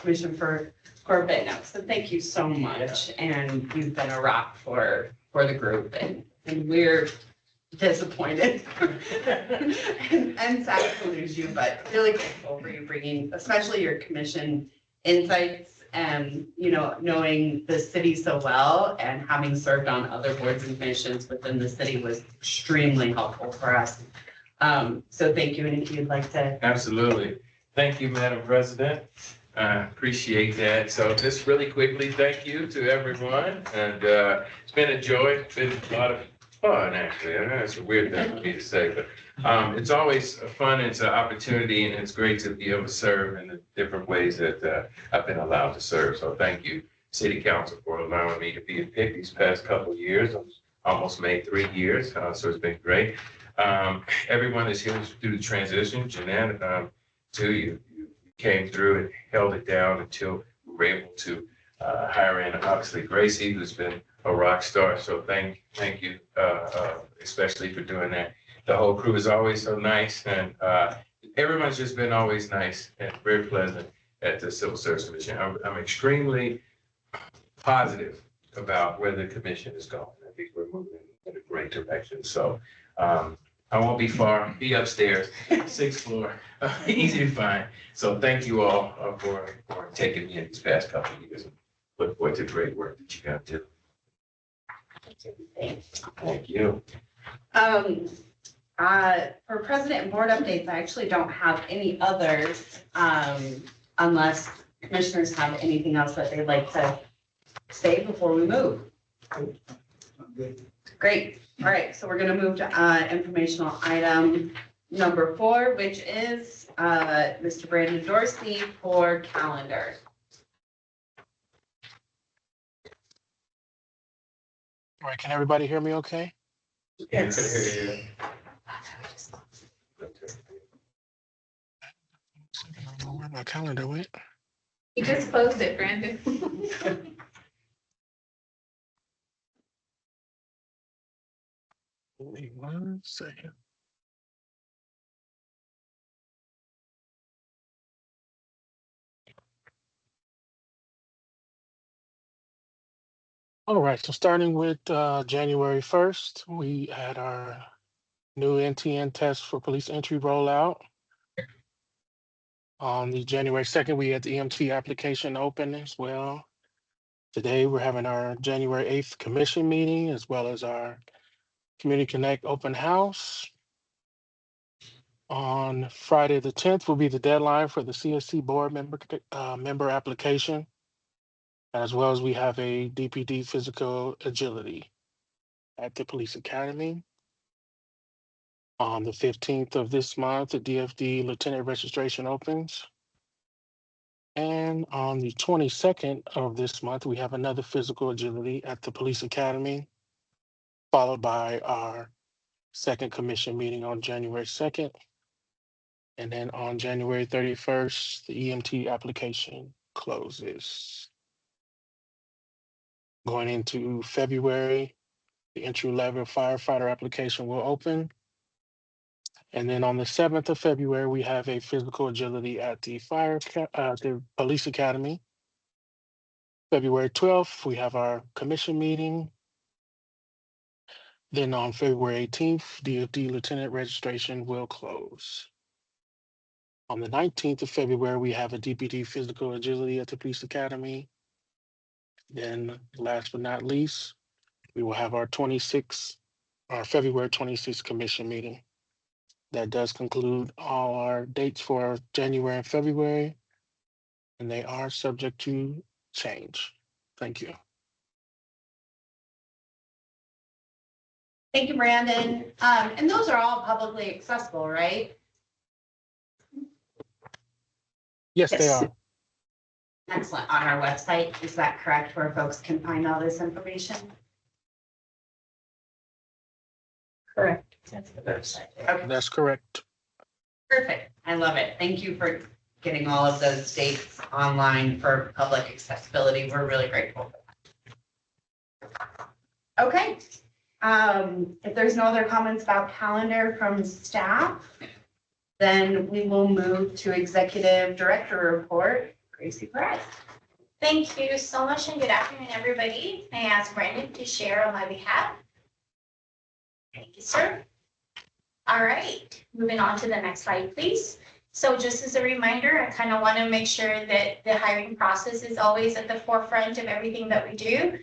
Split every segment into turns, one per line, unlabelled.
Commission for Corporate Now. So thank you so much. And you've been a rock for the group, and we're disappointed and sad to lose you, but really grateful for you bringing, especially your commission insights and, knowing the city so well and having served on other boards and commissions within the city was extremely helpful for us. So thank you. And if you'd like to.
Absolutely. Thank you, Madam President. I appreciate that. So just really quickly, thank you to everyone. And it's been a joy. It's been a lot of fun, actually. I know it's a weird thing for me to say, but it's always fun. It's an opportunity, and it's great to be able to serve in the different ways that I've been allowed to serve. So thank you, City Council, for allowing me to be a pick these past couple of years. I've almost made 3 years, so it's been great. Everyone is here through the transition. Jeanette, too, you came through and held it down until we were able to hire in, obviously, Gracie, who's been a rock star. So thank you, especially for doing that. The whole crew is always so nice, and everyone's just been always nice and very pleasant at the Civil Service Commission. I'm extremely positive about where the commission is going. I think we're moving in a great direction. So I won't be far, be upstairs, 6th floor, easy to find. So thank you all for taking me in these past couple of years. Look forward to the great work that you got to do. Thank you.
For president and board updates, I actually don't have any others, unless commissioners have anything else that they'd like to say before we move. Great. All right, so we're going to move to informational item number 4, which is Mr. Brandon Dorsey for calendar.
All right, can everybody hear me okay?
Yes.
I don't know where my calendar went.
You just closed it, Brandon.
Give me 1 second. All right, so starting with January 1st, we had our new NTN test for police entry rollout. On the January 2nd, we had the EMT application open as well. Today, we're having our January 8th commission meeting, as well as our Community Connect open house. On Friday, the 10th, will be the deadline for the CSC board member application, as well as we have a DPD physical agility at the Police Academy. On the 15th of this month, the DFD lieutenant registration opens. And on the 22nd of this month, we have another physical agility at the Police Academy, followed by our second commission meeting on January 2nd. And then on January 31st, the EMT application closes. Going into February, the entry-level firefighter application will open. And then on the 7th of February, we have a physical agility at the the Police Academy. February 12th, we have our commission meeting. Then on February 18th, DFD lieutenant registration will close. On the 19th of February, we have a DPD physical agility at the Police Academy. Then last but not least, we will have our February 26th commission meeting. That does conclude all our dates for January and February, and they are subject to change. Thank you.
Thank you, Brandon. And those are all publicly accessible, right?
Yes, they are.
Excellent. On our website, is that correct, where folks can find all this information? Correct. That's the website. Okay,
That's correct.
perfect. I love it. Thank you for getting all of those dates online for public accessibility. We're really grateful for that. Okay. If there's no other comments about calendar from staff, then we will move to executive director report. Gracie Perez.
Thank you so much and good afternoon, everybody. May I ask Brandon to share on my behalf? Thank you, sir. All right, moving on to the next slide, please. So just as a reminder, I kind of want to make sure that the hiring process is always at the forefront of everything that we do.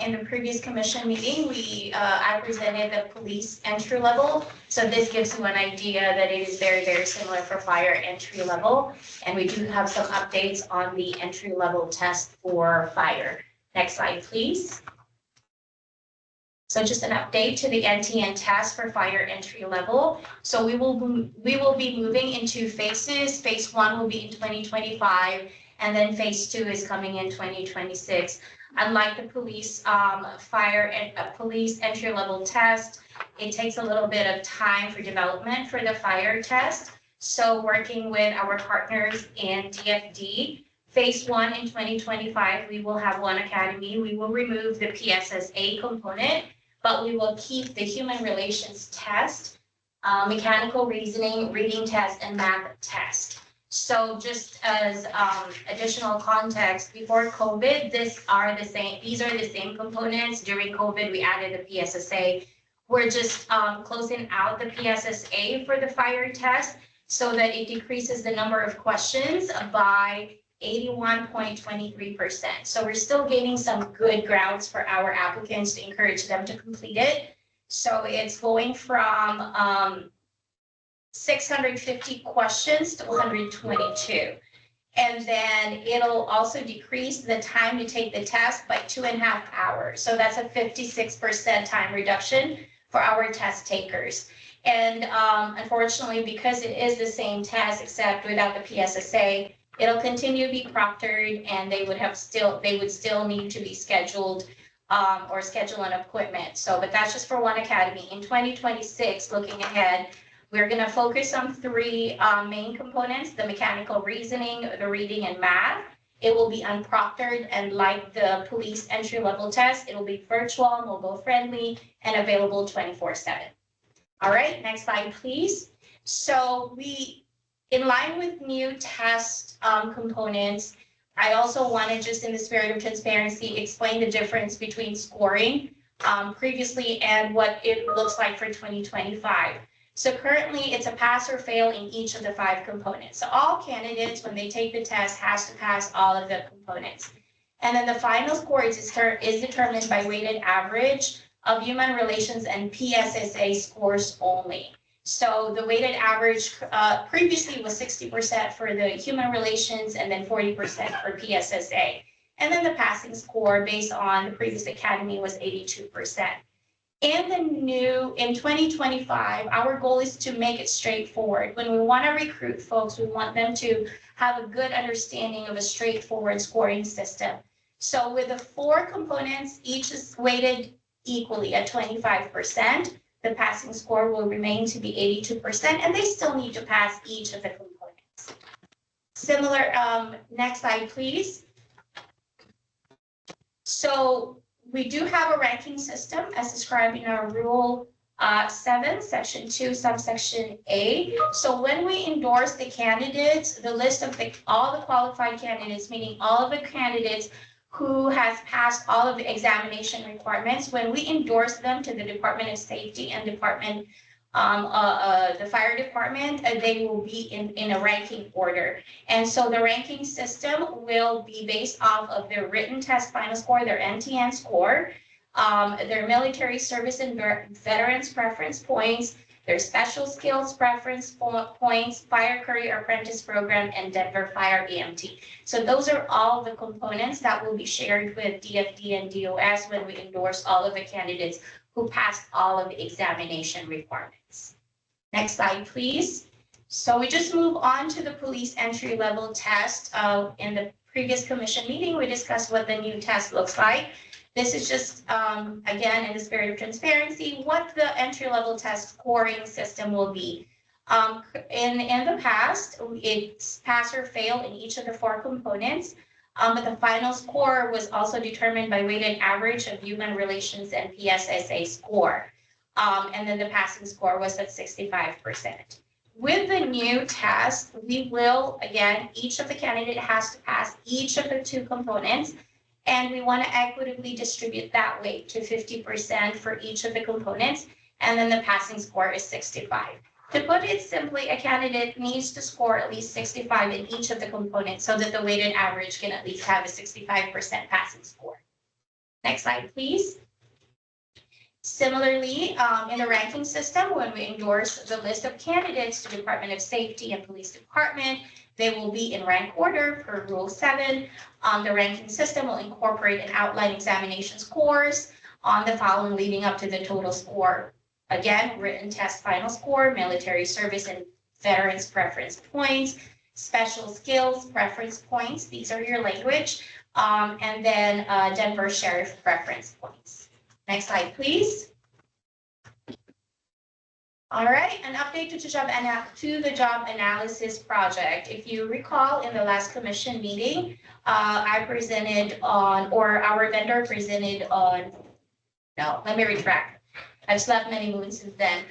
In the previous commission meeting, I presented the police entry level. So this gives you an idea that it is very, very similar for fire entry level. And we do have some updates on the entry level test for fire. Next slide, please. So just an update to the NTN test for fire entry level. So we will be moving into phases. Phase 1 will be in 2025, and then phase 2 is coming in 2026. Unlike the police fire and police entry level test, it takes a little bit of time for development for the fire test. So working with our partners in DFD, phase 1 in 2025, we will have one academy. We will remove the PSSA component, but we will keep the human relations test, mechanical reasoning, reading test, and math test. So just as additional context, before COVID, these are the same components. During COVID, we added the PSSA. We're just closing out the PSSA for the fire test so that it decreases the number of questions by 81.23%. So we're still gaining some good grounds for our applicants to encourage them to complete it. So it's going from 650 questions to 122. And then it'll also decrease the time to take the test by 2.5 hours. So that's a 56% time reduction for our test takers. And unfortunately, because it is the same test except without the PSSA, it'll continue to be proctored, and they would still need to be scheduled or schedule an appointment. So, but that's just for one academy. In 2026, looking ahead, we're going to focus on 3 main components: the mechanical reasoning, the reading, and math. It will be unproctored, and like the police entry level test, it will be virtual, mobile friendly, and available 24/7. All right, next slide, please. So in line with new test components, I also want to, just in the spirit of transparency, explain the difference between scoring previously and what it looks like for 2025. So currently it's a pass or fail in each of the 5 components. So all candidates, when they take the test, has to pass all of the components. And then the final score is determined by weighted average of human relations and PSSA scores only. So the weighted average previously was 60% for the human relations and then 40% for PSSA. And then the passing score based on the previous academy was 82%. In 2025, our goal is to make it straightforward. When we want to recruit folks, we want them to have a good understanding of a straightforward scoring system. So with the 4 components, each is weighted equally at 25%. The passing score will remain to be 82%, and they still need to pass each of the components. Similar, next slide, please. So we do have a ranking system as described in our Rule 7, Section 2, subsection A. So when we endorse the candidates, the list of all the qualified candidates, meaning all of the candidates who has passed all of the examination requirements, when we endorse them to the Department of Safety and the fire department, they will be in a ranking order. And so the ranking system will be based off of their written test final score, their NTN score, their military service and veterans preference points, their special skills preference points, fire career apprentice program, and Denver Fire EMT. So those are all the components that will be shared with DFD and DOS when we endorse all of the candidates who passed all of the examination requirements. Next slide, please. So we just move on to the police entry level test. In the previous commission meeting, we discussed what the new test looks like. This is just, again, in the spirit of transparency, what the entry-level test scoring system will be. In the past, it's pass or fail in each of the 4 components, but the final score was also determined by weighted average of human relations and PSSA score. And then the passing score was at 65%. with the new test, we will, again, each of the candidate has to pass each of the 2 components. And we want to equitably distribute that weight to 50% for each of the components. And then the passing score is 65. To put it simply, a candidate needs to score at least 65 in each of the components so that the weighted average can at least have a 65% passing score. Next slide, please. Similarly, in the ranking system, when we endorse the list of candidates to Department of Safety and Police Department, they will be in rank order per Rule 7. The ranking system will incorporate and outline examination scores on the following leading up to the total score. Again, written test final score, military service and veterans preference points, special skills preference points. These are your language. And then Denver Sheriff preference points. Next slide, please. All right, an update to the job analysis project. If you recall, in the last commission meeting, I presented on, or our vendor presented on, no, let me retract. I've slept many moons since then.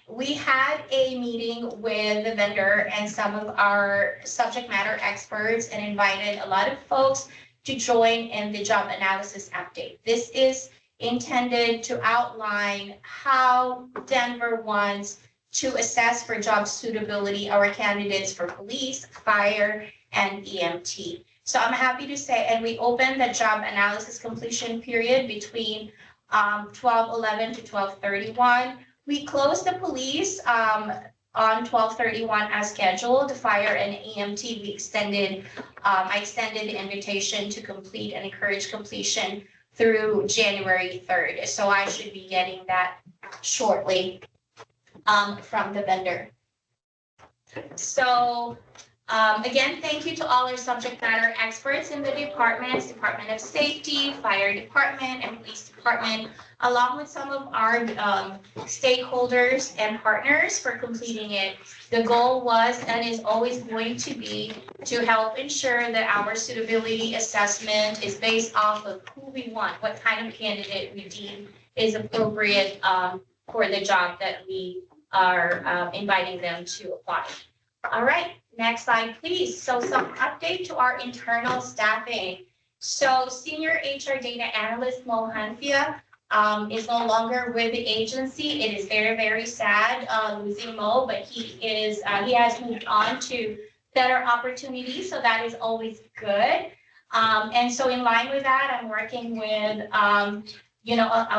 We had a meeting with the vendor and some of our subject matter experts and invited a lot of folks to join in the job analysis update. This is intended to outline how Denver wants to assess for job suitability our candidates for police, fire, and EMT. So I'm happy to say, and we opened the job analysis completion period between 12/11 to 12/31. We closed the police on 12/31 as scheduled. Fire and EMT, we extended, I extended the invitation to complete and encourage completion through January 3rd. So I should be getting that shortly from the vendor. So again, thank you to all our subject matter experts in the departments, Department of Safety, Fire Department, and Police Department, along with some of our stakeholders and partners for completing it. The goal was and is always going to be to help ensure that our suitability assessment is based off of who we want, what kind of candidate we deem is appropriate for the job that we are inviting them to apply. All right. Next slide, please. So some update to our internal staffing. So Senior HR Data Analyst Mo Hanfia is no longer with the agency. It is very, very sad losing Mo, but he has moved on to better opportunities. So that is always good. And so in line with that, I'm working with, I'm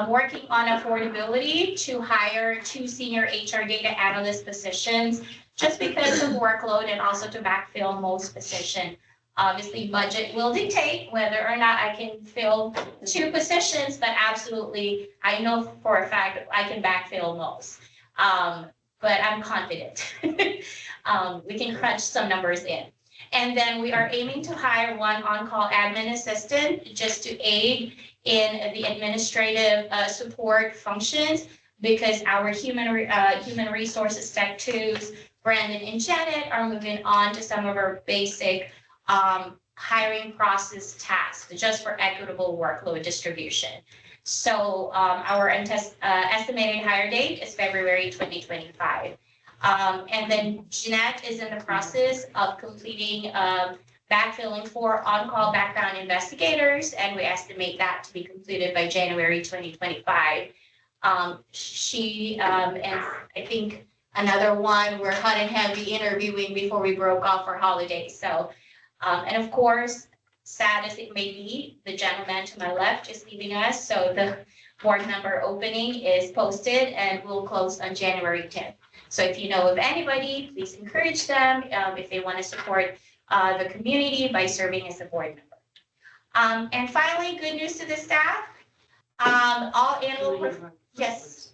working on affordability to hire 2 Senior HR Data Analyst positions, just because of workload and also to backfill Mo's position. Obviously, budget will dictate whether or not I can fill 2 positions, but absolutely, I know for a fact that I can backfill Mo's. But I'm confident. We can crunch some numbers in. And then we are aiming to hire 1 on-call admin assistant just to aid in the administrative support functions, because our human resources tech 2s, Brandon and Janet, are moving on to some of our basic hiring process tasks just for equitable workload distribution. So our estimated hire date is February 2025. And then Jeanette is in the process of completing backfilling 4 on-call background investigators, and we estimate that to be completed by January 2025. She and I think another one, we're hot and heavy interviewing before we broke off for holidays. So, and of course, sad as it may be, the gentleman to my left is leaving us. So the board member opening is posted and will close on January 10th. So if you know of anybody, please encourage them if they want to support the community by serving as a board member. And finally, good news to the staff. All annual, yes.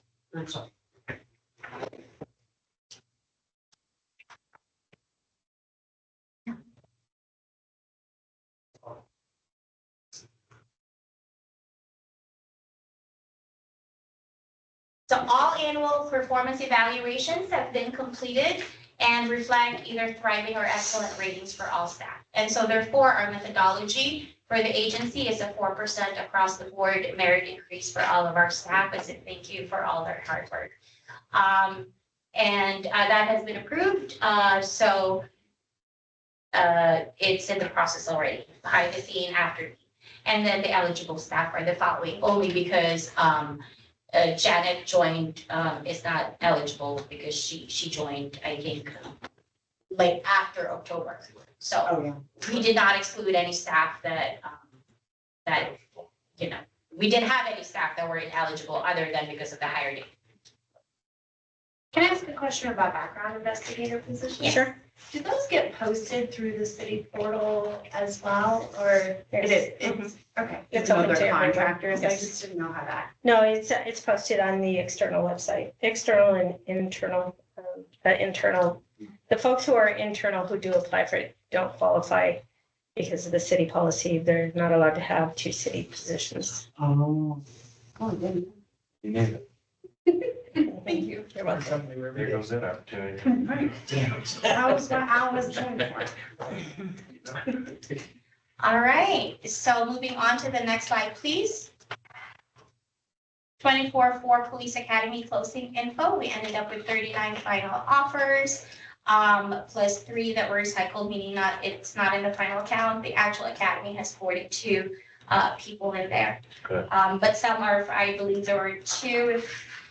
So all annual performance evaluations have been completed and reflect either thriving or excellent ratings for all staff. And so therefore, our methodology for the agency is a 4% across the board merit increase for all of our staff as a thank you for all their hard work. And that has been approved. So it's in the process already, behind the scene, after. And then the eligible staff are the following, only because Janet joined, is not eligible because she joined, I think, late after October. So
Oh, yeah.
we did not exclude any staff that, we didn't have any staff that were ineligible other than because of the higher date.
Can I ask a question about background investigator positions?
Yes.
Sure. Do those get posted through the city portal as well, or?
It's, okay.
It's
Even though
open to
they're
everyone.
contractors, I
Yes.
just didn't know how that.
No, it's posted on the external website, external and internal, the folks who are internal who do apply for it don't qualify because of the city policy. They're not allowed to have two city positions.
Oh. Oh, yeah.
You need it.
Thank you.
You're welcome.
There goes that opportunity.
Right. Damn. That was what I was doing for.
All right, so moving on to the next slide, please. 24-4 Police Academy closing info. We ended up with 39 final offers, plus 3 that were recycled, meaning it's not in the final count. The actual academy has 42 people in there.
Good.
But some are, I believe there were 2,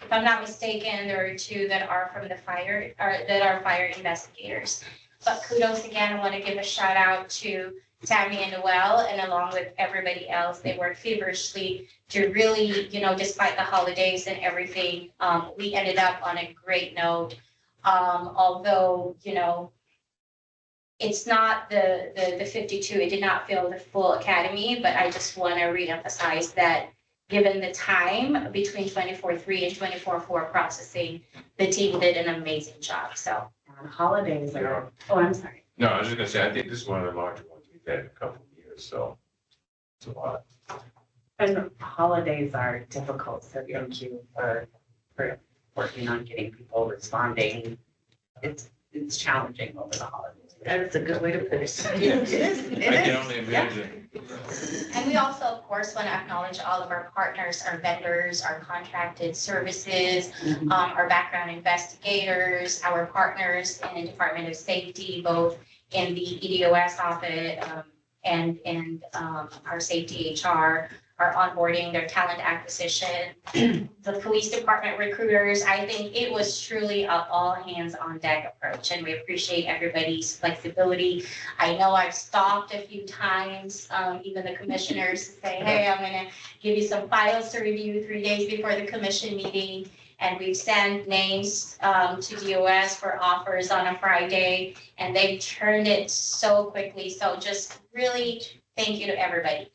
if I'm not mistaken, there are 2 that are from the fire, or that are fire investigators. But kudos again, I want to give a shout out to Tammy and Noel, and along with everybody else, they worked feverishly to really, despite the holidays and everything, we ended up on a great note. Although, it's not the 52, it did not fill the full academy, but I just want to reemphasize that given the time between 24-3 and 24-4 processing, the team did an amazing job, so.
Holidays are, oh, I'm sorry.
No, I was just gonna say, I think this is one of the larger ones we've had in a couple of years, so it's a lot.
And holidays are difficult, so thank you for working on getting people responding. It's challenging over the holidays.
That's a good way to put it.
It is.
I can only imagine.
And we also, of course, want to acknowledge all of our partners, our vendors, our contracted services, our background investigators, our partners in the Department of Safety, both in the EDOS office and our safety HR, our onboarding, their talent acquisition, the police department recruiters. I think it was truly an all hands on deck approach, and we appreciate everybody's flexibility. I know I've stalked a few times, even the commissioners say, hey, I'm gonna give you some files to review 3 days before the commission meeting. And we've sent names to DOS for offers on a Friday, and they've turned it so quickly. So just really thank you to everybody.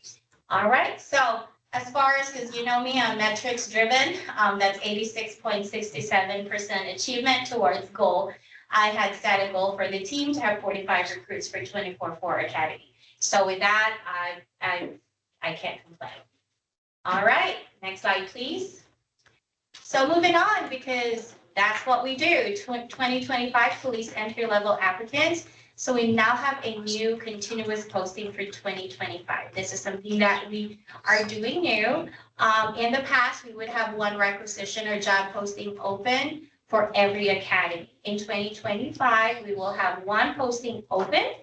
All right, so as far as, because you know me, I'm metrics driven, that's 86.67% achievement towards goal. I had set a goal for the team to have 45 recruits for 24-4 Academy. So with that, I can't complain. All right, next slide, please. So moving on, because that's what we do, 2025 police entry-level applicants. So we now have a new continuous posting for 2025. This is something that we are doing new. In the past, we would have one requisition or job posting open for every academy. In 2025, we will have one posting open,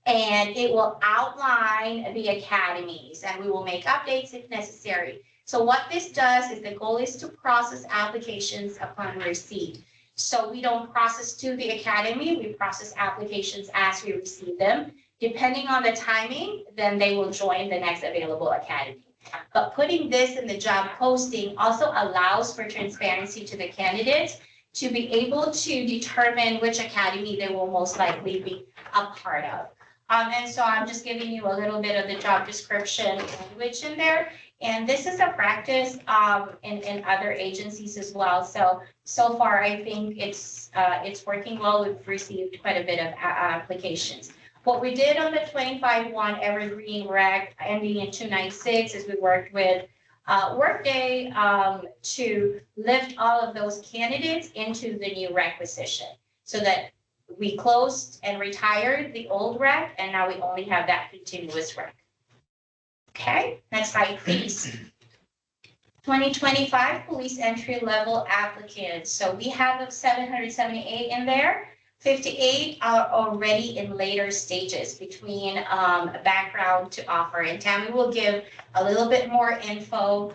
and it will outline the academies, and we will make updates if necessary. So what this does is the goal is to process applications upon receipt. So we don't process to the academy, we process applications as we receive them. Depending on the timing, then they will join the next available academy. But putting this in the job posting also allows for transparency to the candidates to be able to determine which academy they will most likely be a part of. And so I'm just giving you a little bit of the job description language in there. And this is a practice in other agencies as well. So far, I think it's working well. We've received quite a bit of applications. What we did on the 25-1 Evergreen Rec ending in 296 is we worked with Workday to lift all of those candidates into the new requisition so that we closed and retired the old rec, and now we only have that continuous rec. Okay, next slide, please. 2025 police entry level applicants. So we have 778 in there. 58 are already in later stages between background to offer. And Tammy will give a little bit more info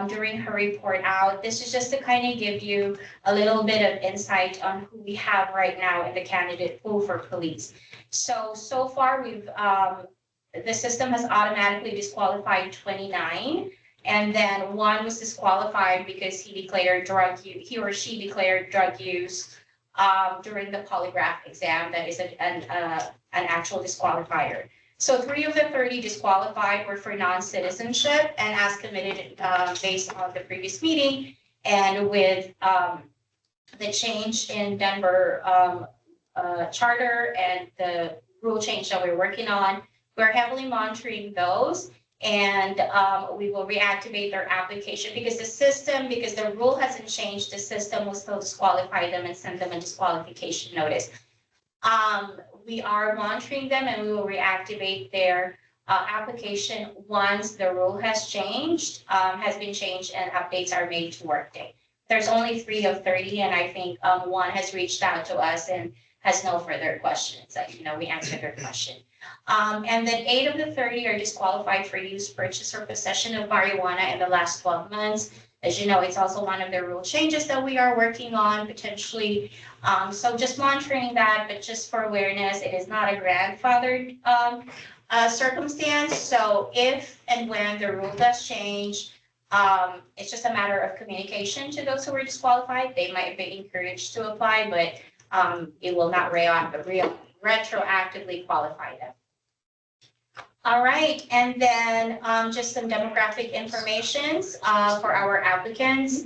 during her report out. This is just to kind of give you a little bit of insight on who we have right now in the candidate pool for police. So far we've, the system has automatically disqualified 29. And then one was disqualified because he or she declared drug use during the polygraph exam. That is an actual disqualifier. So 3 of the 30 disqualified were for non-citizenship, and as committed based on the previous meeting and with the change in Denver charter and the rule change that we're working on, we're heavily monitoring those. And we will reactivate their application because the rule hasn't changed, the system will still disqualify them and send them a disqualification notice. We are monitoring them and we will reactivate their application once the rule has been changed and updates are made to Workday. There's only 3 of 30, and I think one has reached out to us and has no further questions. We answered their question. And then 8 of the 30 are disqualified for use, purchase, or possession of marijuana in the last 12 months. As you know, it's also one of the rule changes that we are working on potentially. So just monitoring that, but just for awareness, it is not a grandfathered circumstance. So if and when the rule does change, it's just a matter of communication to those who were disqualified. They might be encouraged to apply, but it will not retroactively qualify them. All right, and then just some demographic information for our applicants.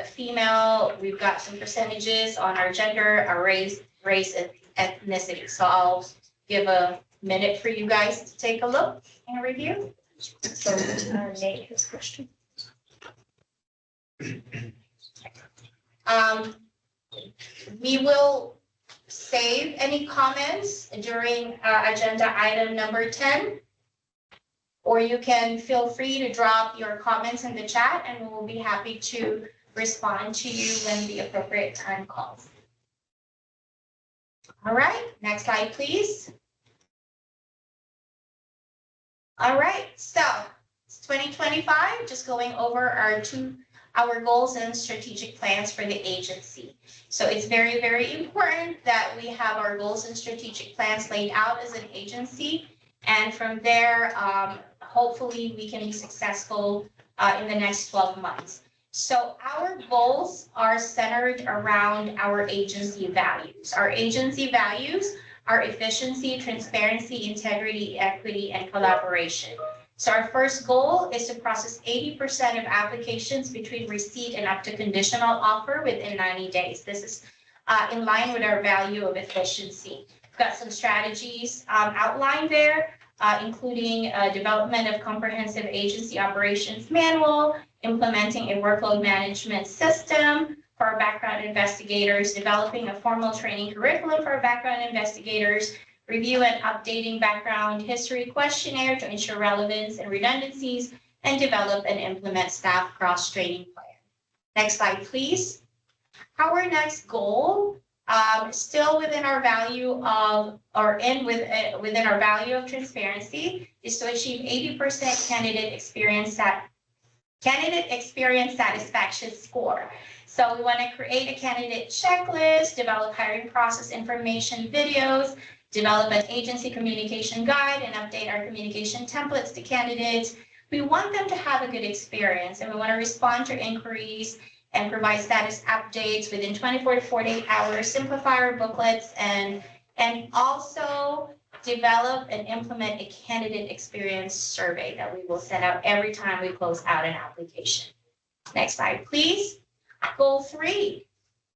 Female, we've got some percentages on our gender, our race, and ethnicity. So I'll give a minute for you guys to take a look and review.
So Nate has a question.
We will save any comments during agenda item number 10, or you can feel free to drop your comments in the chat and we will be happy to respond to you when the appropriate time calls. All right, next slide, please. All right, so it's 2025, just going over our goals and strategic plans for the agency. So it's very, very important that we have our goals and strategic plans laid out as an agency. And from there, hopefully we can be successful in the next 12 months. So our goals are centered around our agency values. Our agency values are efficiency, transparency, integrity, equity, and collaboration. So our first goal is to process 80% of applications between receipt and up to conditional offer within 90 days. This is in line with our value of efficiency. We've got some strategies outlined there, including development of comprehensive agency operations manual, implementing a workload management system for our background investigators, developing a formal training curriculum for our background investigators, review and updating background history questionnaire to ensure relevance and redundancies, and develop and implement staff cross-training plan. Next slide, please. Our next goal, still within our value of, within our value of transparency, is to achieve 80% candidate experience satisfaction score. So we want to create a candidate checklist, develop hiring process information videos, develop an agency communication guide, and update our communication templates to candidates. We want them to have a good experience, and we want to respond to inquiries and provide status updates within 24 to 48 hours, simplify our booklets, and also develop and implement a candidate experience survey that we will send out every time we close out an application. Next slide, please. Goal 3.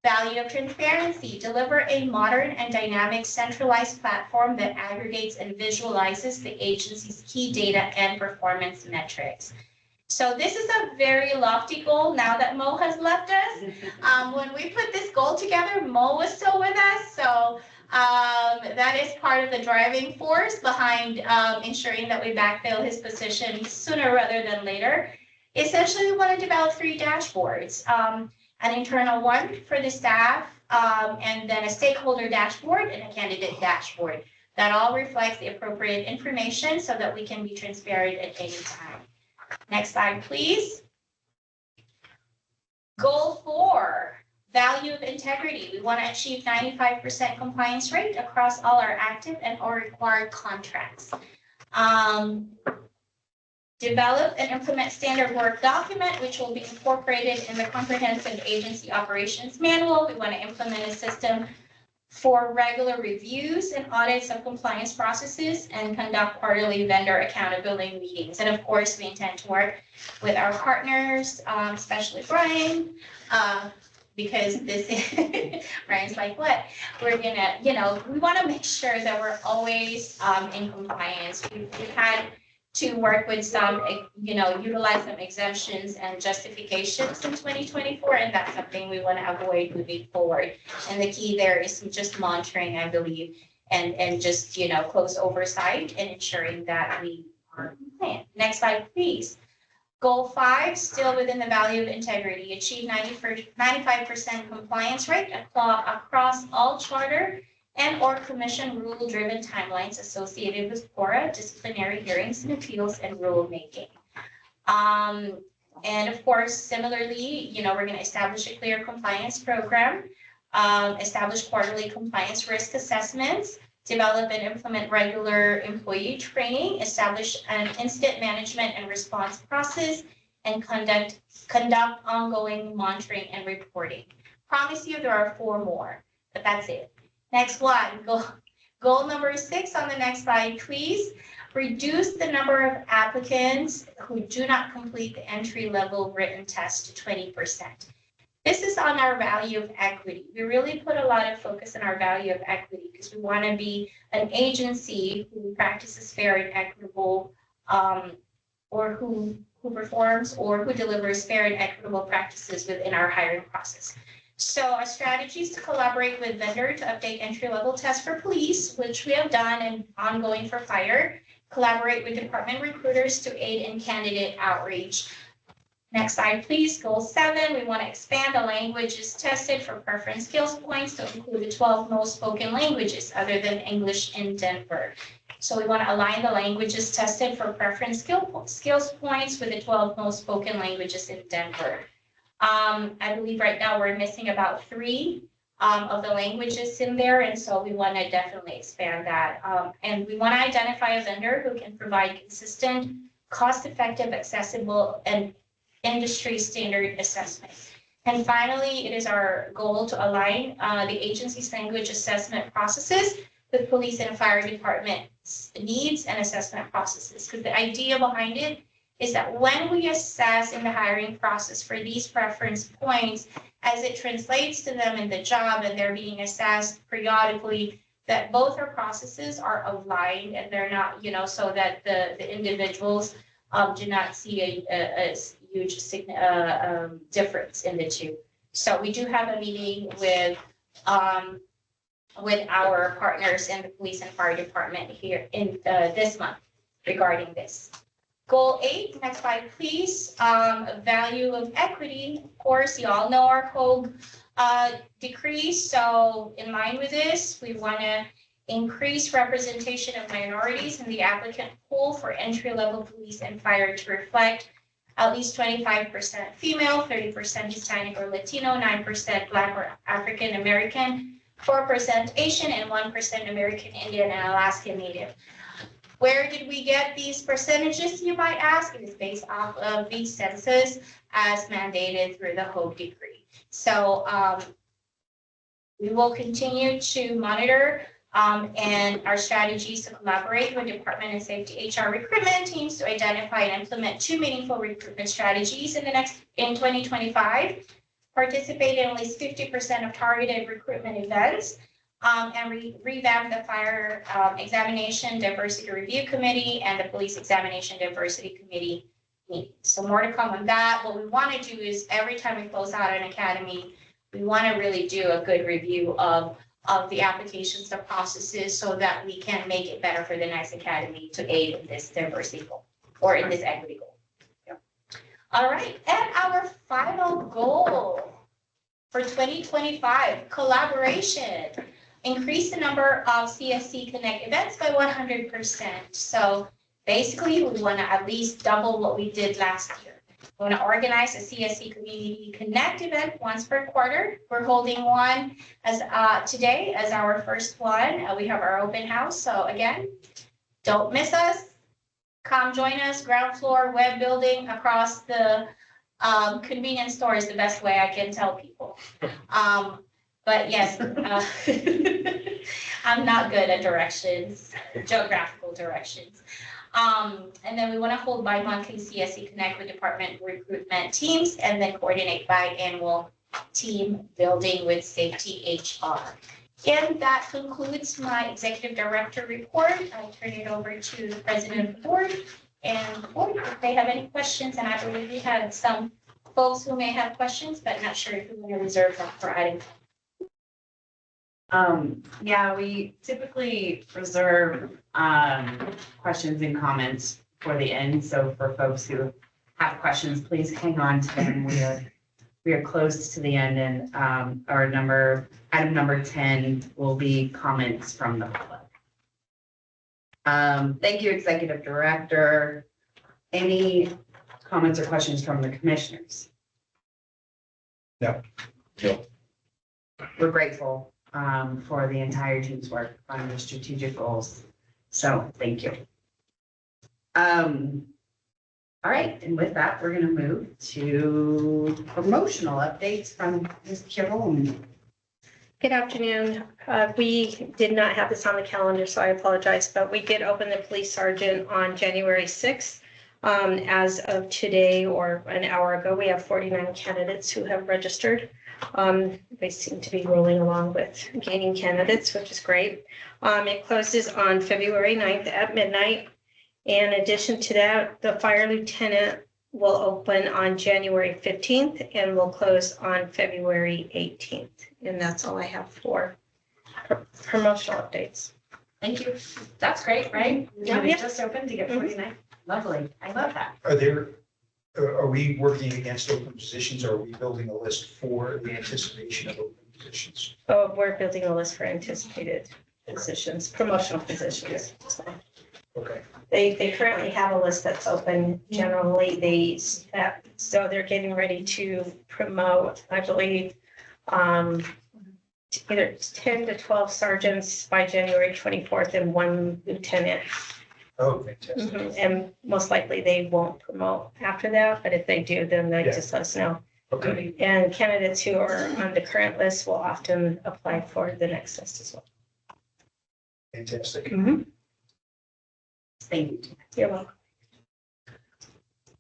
Value of transparency, deliver a modern and dynamic centralized platform that aggregates and visualizes the agency's key data and performance metrics. So this is a very lofty goal now that Mo has left us. When we put this goal together, Mo was still with us. So that is part of the driving force behind ensuring that we backfill his position sooner rather than later. Essentially, we want to develop 3 dashboards, an internal one for the staff, and then a stakeholder dashboard and a candidate dashboard. That all reflects the appropriate information so that we can be transparent at any time. Next slide, please. Goal 4, value of integrity. We want to achieve 95% compliance rate across all our active and or required contracts. Develop and implement standard work document, which will be incorporated in the comprehensive agency operations manual. We want to implement a system for regular reviews and audits of compliance processes and conduct quarterly vendor accountability meetings. And of course, we intend to work with our partners, especially Brian, because this is, Brian's like, what? We're gonna, we want to make sure that we're always in compliance. We've had to work with some, utilize some exemptions and justifications in 2024, and that's something we want to avoid moving forward. And the key there is just monitoring, I believe, and just, close oversight and ensuring that we are compliant. Next slide, please. Goal 5, still within the value of integrity, achieve 95% compliance rate across all charter and or commission rule-driven timelines associated with PORA, disciplinary hearings and appeals, and rulemaking. And of course, similarly, we're going to establish a clear compliance program, establish quarterly compliance risk assessments, develop and implement regular employee training, establish an incident management and response process, and conduct ongoing monitoring and reporting. Promise you there are 4 more, but that's it. Next one, goal number 6 on the next slide, please. Reduce the number of applicants who do not complete the entry-level written test to 20%. This is on our value of equity. We really put a lot of focus on our value of equity because we want to be an agency who practices fair and equitable, or who performs or who delivers fair and equitable practices within our hiring process. So our strategy is to collaborate with vendor to update entry-level tests for police, which we have done and ongoing for fire. Collaborate with department recruiters to aid in candidate outreach. Next slide, please. Goal 7, we want to expand the languages tested for preference skills points to include the 12 most spoken languages other than English in Denver. So we want to align the languages tested for preference skills points with the 12 most spoken languages in Denver. I believe right now we're missing about 3 of the languages in there, and so we want to definitely expand that. And we want to identify a vendor who can provide consistent, cost-effective, accessible, and industry standard assessment. And finally, it is our goal to align the agency's language assessment processes with police and fire department's needs and assessment processes. Because the idea behind it is that when we assess in the hiring process for these preference points, as it translates to them in the job and they're being assessed periodically, that both our processes are aligned and they're not, so that the individuals do not see a huge difference in the two. So we do have a meeting with our partners in the police and fire department here in this month regarding this. Goal 8, next slide, please. Value of equity. Of course, you all know our COG decree. So in line with this, we want to increase representation of minorities in the applicant pool for entry-level police and fire to reflect at least 25% female, 30% Hispanic or Latino, 9% Black or African American, 4% Asian, and 1% American Indian and Alaskan Native. Where did we get these percentages, you might ask? It is based off of the census as mandated through the HOAG decree. So we will continue to monitor and our strategies to collaborate with Department of Safety HR recruitment teams to identify and implement 2 meaningful recruitment strategies in 2025. Participate in at least 50% of targeted recruitment events. And revamp the fire examination diversity review committee and the police examination diversity committee meetings. So more to come on that. What we want to do is every time we close out an academy, we want to really do a good review of the applications, the processes, so that we can make it better for the next academy to aid in this diversity goal or in this equity goal. All right, and our final goal for 2025, collaboration. Increase the number of CSC Connect events by 100%. So basically, we want to at least double what we did last year. We want to organize a CSC Community Connect event once per quarter. We're holding one as today as our first one. We have our open house. So again, don't miss us. Come join us, ground floor, web building across the convenience store is the best way I can tell people. But yes, I'm not good at directions, geographical directions. And then we want to hold bi-monthly CSC Connect with department recruitment teams and then coordinate biannual team building with safety HR. And that concludes my executive director report. I turn it over to the president of the board. And board, if they have any questions, and I believe we had some folks who may have questions, but not sure if we want to reserve them for item.
Yeah, we typically reserve questions and comments for the end. So for folks who have questions, please hang on to them. We are close to the end, and item number 10 will be comments from the public. Thank you, Executive Director. Any comments or questions from the commissioners?
No.
We're grateful for the entire team's work on the strategic goals. So thank you. All right, and with that, we're going to move to promotional updates from Ms. Caron.
Good afternoon. We did not have this on the calendar, so I apologize, but we did open the police sergeant on January 6th. As of today or an hour ago, we have 49 candidates who have registered. They seem to be rolling along with gaining candidates, which is great. It closes on February 9th at midnight. In addition to that, the fire lieutenant will open on January 15th and will close on February 18th. And that's all I have for promotional updates.
Thank you. That's great, right?
Yeah.
We just opened to get 49. Lovely. I love that.
Are we working against open positions, or are we building a list for the anticipation of open positions?
Oh, we're building a list for anticipated positions, promotional positions. So
Okay.
they currently have a list that's open. Generally, so they're getting ready to promote, I believe, either 10 to 12 sergeants by January 24th and 1 lieutenant.
Oh, fantastic.
And most likely they won't promote after that, but if they do, then they
Yeah.
just let us know.
Okay.
And candidates who are on the current list will often apply for the next list as well.
Fantastic.
Thank you.
You're welcome.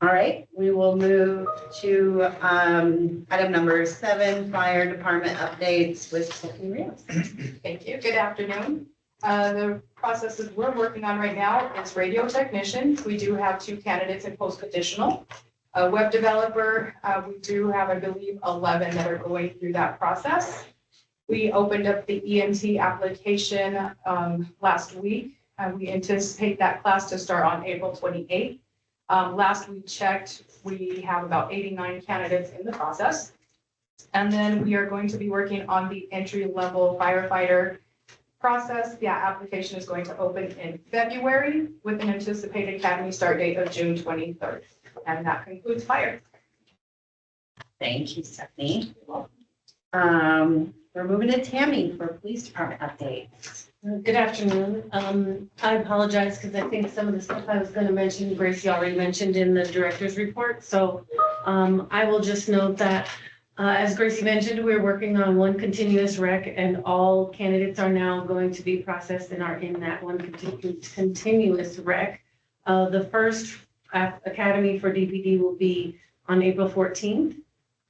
All right, we will move to item number 7, fire department updates with Stephanie Rios.
Thank you. Good afternoon. The processes we're working on right now is radio technician. We do have 2 candidates in post additional. A web developer, we do have, I believe, 11 that are going through that process. We opened up the EMT application last week. We anticipate that class to start on April 28th. Last we checked, we have about 89 candidates in the process. And then we are going to be working on the entry-level firefighter process. The application is going to open in February with an anticipated academy start date of June 23rd. And that concludes fire.
Thank you, Stephanie. We're moving to Tammy for police department updates.
Good afternoon. I apologize because I think some of the stuff I was going to mention, Gracie already mentioned in the director's report. So I will just note that, as Gracie mentioned, we're working on one continuous rec, and all candidates are now going to be processed and are in that one continuous rec. The first academy for DPD will be on April 14th.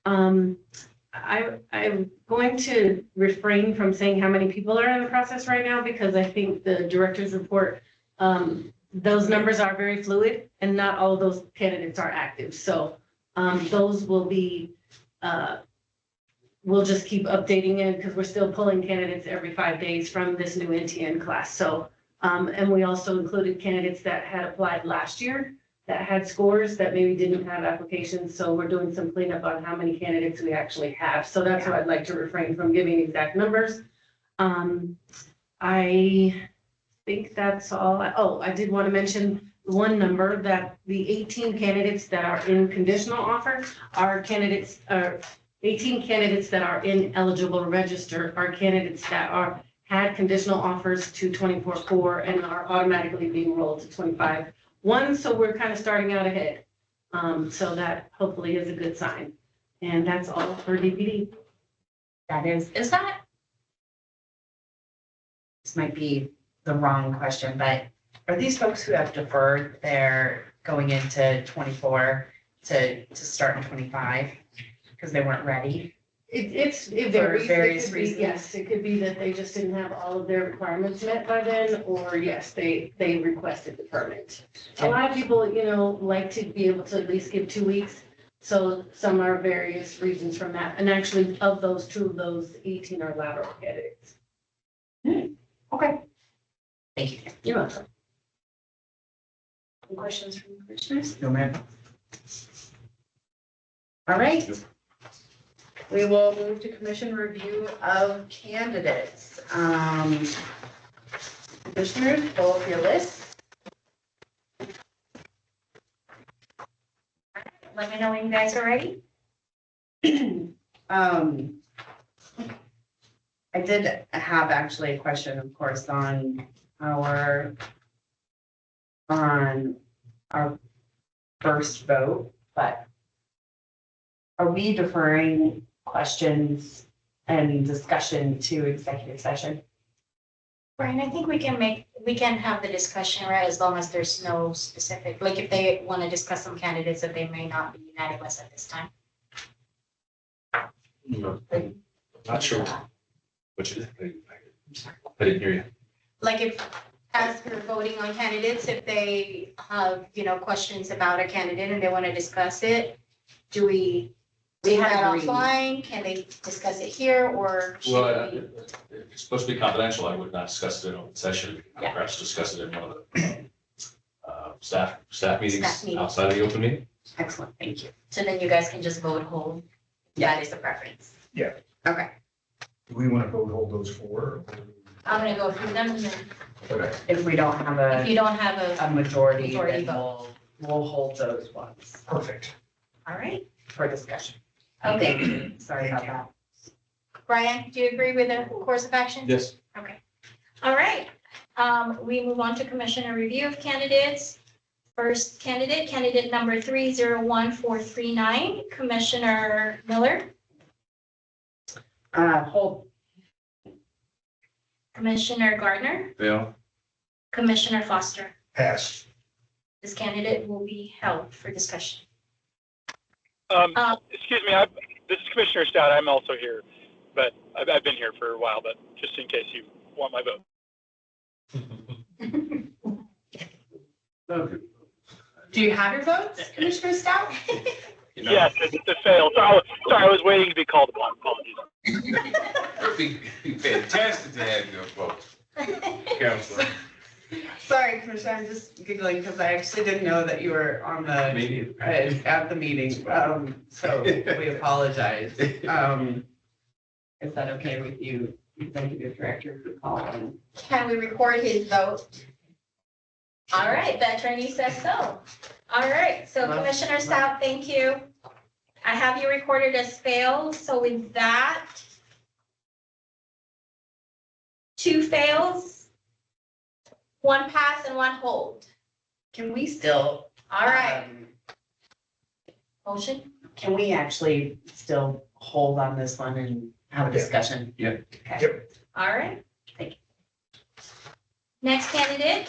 I'm going to refrain from saying how many people are in the process right now, because I think the director's report, those numbers are very fluid and not all of those candidates are active. So those will be, we'll just keep updating it because we're still pulling candidates every 5 days from this new NTN class. So, and we also included candidates that had applied last year. that had scores that maybe didn't have applications. So we're doing some cleanup on how many candidates we actually have. So that's why I'd like to refrain from giving exact numbers. I think that's all. Oh, I did want to mention one number, that the 18 candidates that are in conditional offer are candidates, 18 candidates that are ineligible register are candidates that had conditional offers to 24-4 and are automatically being rolled to 25-1. So we're kind of starting out ahead. So that hopefully is a good sign. And that's all for DPD.
Is that? This might be the wrong question, but are these folks who have deferred their going into 24 to start in 25 because they weren't ready?
It varies.
various
It could be-
reasons.
Yes, it could be that they just didn't have all of their requirements met by then, or yes, they requested the permit. A lot of people, like to be able to at least give 2 weeks. So some are various reasons from that. And actually, of those 2 of those 18 are lateral candidates.
Okay. Thank you.
You're welcome.
Any questions from the commissioners?
No, ma'am.
All right. We will move to commission review of candidates. Commissioners, pull up your list.
Let me know when you guys are ready.
I did have actually a question, of course, on our first vote, but are we deferring questions and discussion to executive session?
Brian, I think we can have the discussion, right, as long as there's no specific, like if they want to discuss some candidates that they may not be unanimous at this time.
Not sure. Which is, I didn't hear you.
Like if, as we're voting on candidates, if they have, questions about a candidate and they want to discuss it, do we leave
had
that
agreed.
offline? Can they discuss it here or should
Well,
we?
if it's supposed to be confidential, I would not discuss it in open session.
Yeah.
Perhaps discuss it in one of the staff meetings
Staff meeting.
outside of the open meeting.
Excellent, thank you.
So then you guys can just vote hold.
Yeah.
That is the preference.
Okay,
Do we want to vote hold those 4?
I'm gonna go through them and then
Okay.
if we don't have
if you don't have
a majority,
Majority
then we'll hold those ones
Perfect.
all right.
for discussion.
Okay.
Thank you. Sorry about that.
Brian, do you agree with the course of action?
Yes.
Okay. All right. We move on to commissioner review of candidates. First candidate number 301439, Commissioner Miller,
Hold,
Commissioner Gardner,
Bill?
Commissioner Foster.
Pass.
This candidate will be held for discussion.
Excuse me, this is Commissioner Stout. I'm also here, but I've been here for a while, but just in case you want my vote.
do you have your votes, Commissioner Stout?
Yes, it failed. Sorry, I was waiting to be called upon. Apologies.
It'd be fantastic to have your vote, Counselor.
Sorry, Commissioner, I'm just giggling because I actually didn't know that you were on the,
Maybe.
at the meeting, so we apologize. Is that okay with you, Executive Director, to call in?
Can we record his vote? All right, the attorney says so. All right, so
Love-
Commissioner Stout, thank you. I have you recorded as failed, so with that, 2 fails, 1 pass and 1 hold.
Can we still?
All right, motion?
Can we actually still hold on this one and have a discussion?
Yeah.
Okay.
Yep.
All right.
Thank you.
Next candidate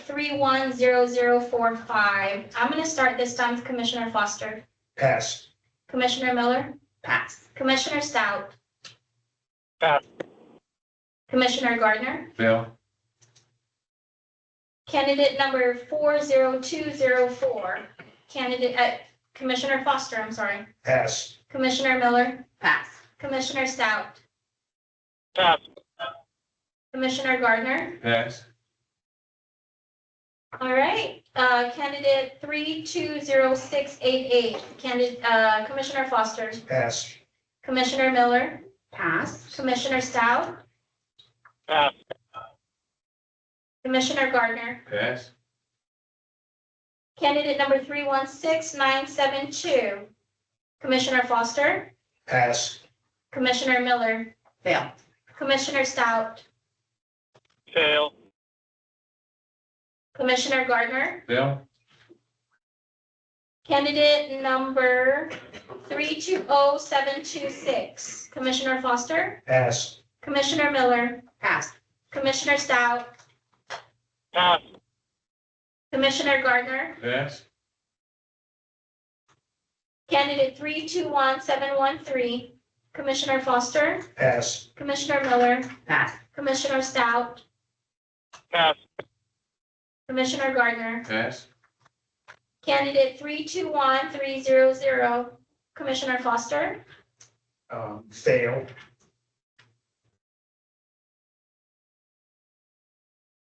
310045. I'm going to start this time with Commissioner Foster,
Pass.
Commissioner Miller,
Pass.
Commissioner Stout,
Pass.
Commissioner Gardner,
Bill?
candidate number 40204, Commissioner Foster, I'm sorry,
Pass.
Commissioner Miller,
Pass.
Commissioner Stout,
Pass.
Commissioner Gardner,
Pass.
All right, candidate 320688, candidate, Commissioner Foster,
Pass.
Commissioner Miller,
Pass.
Commissioner Stout,
Pass.
Commissioner Gardner,
Pass.
candidate number 316972, Commissioner Foster,
Pass.
Commissioner Miller,
Fail.
Commissioner Stout,
Fail.
Commissioner Gardner,
Bill?
candidate number 320726, Commissioner Foster,
Pass.
Commissioner Miller,
Pass.
Commissioner Stout,
Pass.
Commissioner Gardner,
Pass.
candidate 321713, Commissioner Foster,
Pass.
Commissioner Miller,
Pass.
Commissioner Stout,
Pass.
Commissioner Gardner,
Pass.
candidate 321300, Commissioner Foster,
Fail.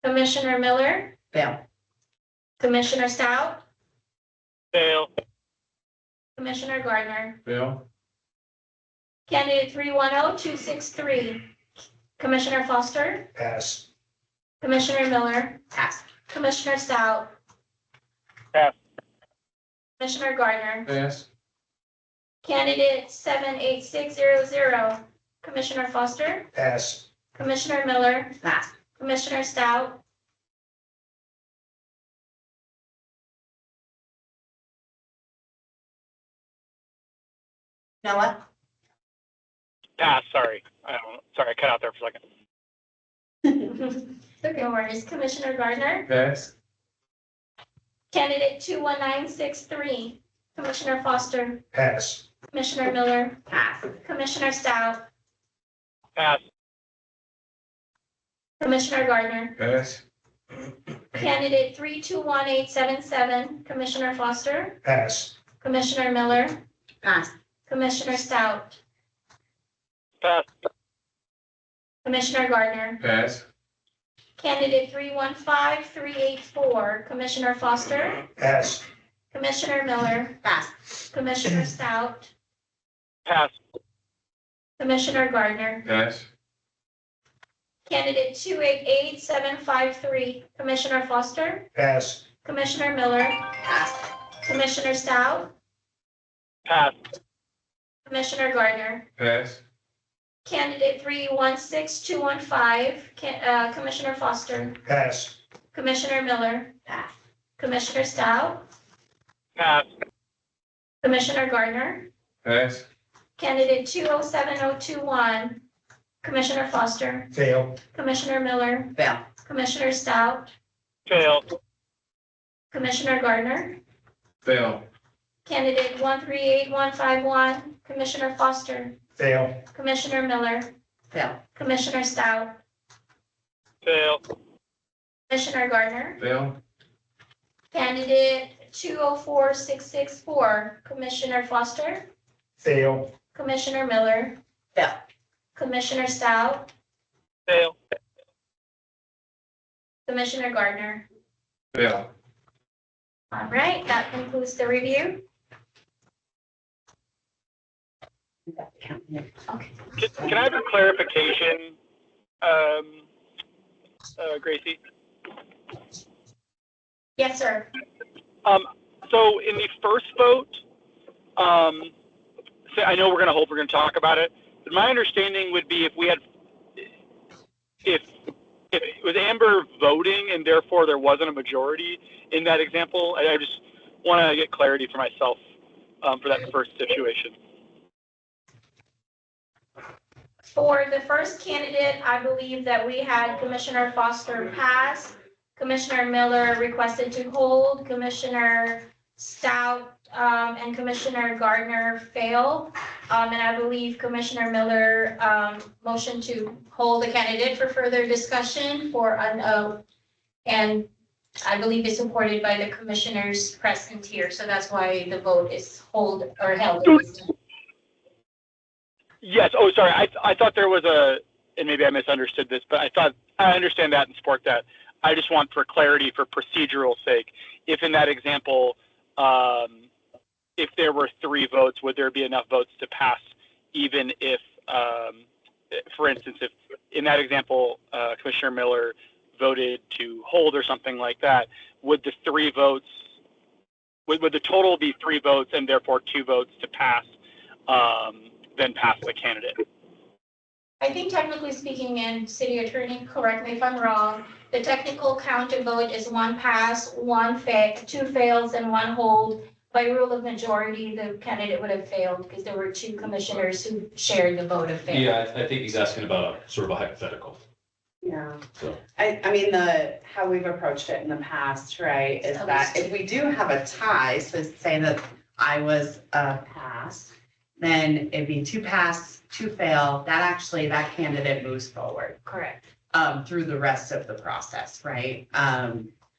Commissioner Miller,
Fail.
Commissioner Stout,
Fail.
Commissioner Gardner,
Bill?
candidate 310263, Commissioner Foster,
Pass.
Commissioner Miller,
Pass.
Commissioner Stout,
Pass.
Commissioner Gardner,
Pass.
candidate 78600, Commissioner Foster,
Pass.
Commissioner Miller,
Pass.
Commissioner Stout,
Noah?
Pass. Sorry. Sorry, I cut out there for a second.
no worries, Commissioner Gardner,
Pass.
candidate 21963, Commissioner Foster,
Pass.
Commissioner Miller,
Pass.
Commissioner Stout,
Pass.
Commissioner Gardner,
Pass.
candidate 321877, Commissioner Foster,
Pass.
Commissioner Miller,
Pass.
Commissioner Stout,
Pass.
Commissioner Gardner,
Pass.
candidate 315384, Commissioner Foster,
Pass.
Commissioner Miller,
Pass.
Commissioner Stout,
Pass.
Commissioner Gardner,
Pass.
candidate 288753, Commissioner Foster,
Pass.
Commissioner Miller,
Pass.
Commissioner Stout,
Pass.
Commissioner Gardner,
Pass.
candidate 316215, Commissioner Foster,
Pass.
Commissioner Miller,
Pass.
Commissioner Stout,
Pass.
Commissioner Gardner,
Pass.
candidate 207021, Commissioner Foster,
Fail.
Commissioner Miller,
Fail.
Commissioner Stout,
Fail.
Commissioner Gardner,
Fail.
candidate 138151, Commissioner Foster,
Fail.
Commissioner Miller,
Fail.
Commissioner Stout,
Fail.
Commissioner Gardner,
Fail.
candidate 204664, Commissioner Foster,
Fail.
Commissioner Miller,
Fail.
Commissioner Stout,
Fail.
Commissioner Gardner.
Fail.
All right, that concludes the review.
Okay.
Can I have a clarification, Gracie?
Yes, sir.
So in the first vote, so I know we're going to talk about it, but my understanding would be if it was Amber voting and therefore there wasn't a majority in that example, I just want to get clarity for myself for that first situation.
For the first candidate, I believe that we had Commissioner Foster pass, Commissioner Miller requested to hold, Commissioner Stout and Commissioner Gardner fail. And I believe Commissioner Miller motioned to hold the candidate for further discussion and I believe it's supported by the commissioners present here. So that's why the vote is held.
Yes. Oh, sorry. I thought there was and maybe I misunderstood this, but I understand that and support that. I just want for clarity, for procedural sake, if in that example, if there were 3 votes, would there be enough votes to pass, even if, for instance, if in that example, Commissioner Miller voted to hold or something like that, would the 3 votes, would the total be 3 votes and therefore 2 votes to pass, then pass the candidate?
I think technically speaking, and city attorney, correct me if I'm wrong, the technical count and vote is 1 pass, 2 fails, and 1 hold. By rule of majority, the candidate would have failed because there were 2 commissioners who shared the vote of fail.
Yeah, I think he's asking about a sort of a hypothetical.
Yeah.
So.
I mean, how we've approached it in the past, right, is that if we do have a tie, so say that I was a pass, then it'd be 2 pass, 2 fail, that candidate moves forward.
Correct.
Through the rest of the process, right?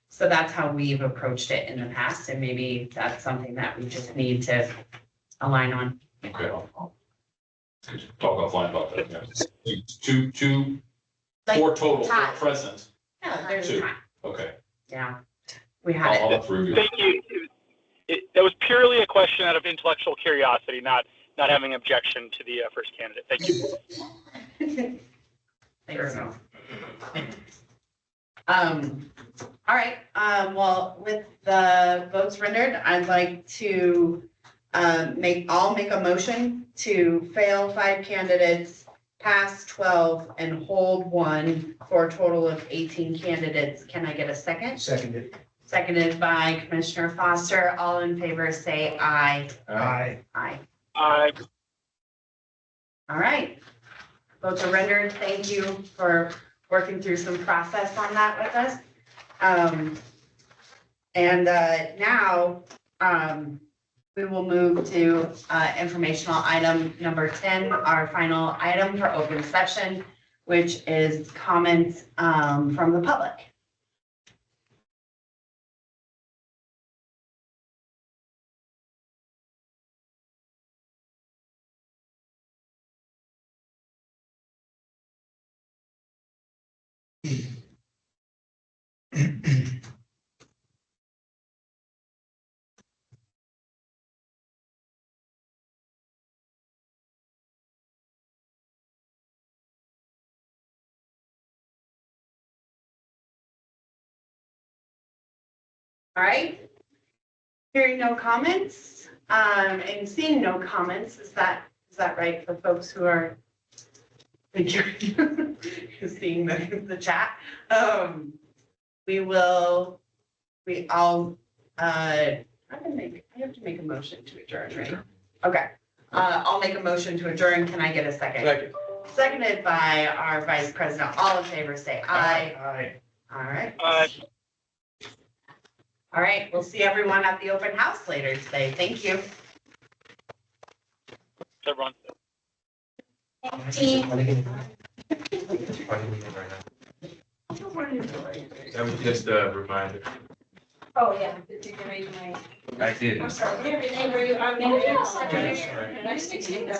So that's how we've approached it in the past, and maybe that's something that we just need to align on.
Okay. Talk offline about that, yeah. Two,
Like
4 total
tie.
present.
Yeah, there's a
2.
time,
Okay.
yeah. We had
I'll
it.
have to review.
Thank you. That was purely a question out of intellectual curiosity, not having objection to the first candidate. Thank you.
Thanks. All right, well, with the votes rendered, I'd like to I'll make a motion to fail 5 candidates, pass 12, and hold 1 for a total of 18 candidates. Can I get a second?
Seconded.
Seconded by Commissioner Foster. All in favor, say aye.
Aye.
Aye.
Aye.
All right. Votes are rendered. Thank you for working through some process on that with us. Now, we will move to informational item number 10, our final item for open session, which is comments from the public. All right. Hearing no comments, and seeing no comments, is that right for folks who are figuring, seeing the chat? I have to make a motion to adjourn, right? Okay, I'll make a motion to adjourn. Can I get a second?
Second.
Seconded by our vice president. All in favor, say aye.
Aye.
All right.
Aye.
All right, we'll see everyone at the open house later today. Thank you.
Everyone.
Team.
That was just a reminder.
Oh, yeah. Did you raise my?
I did.
I'm sorry. Your name, were you on? Nice to meet you.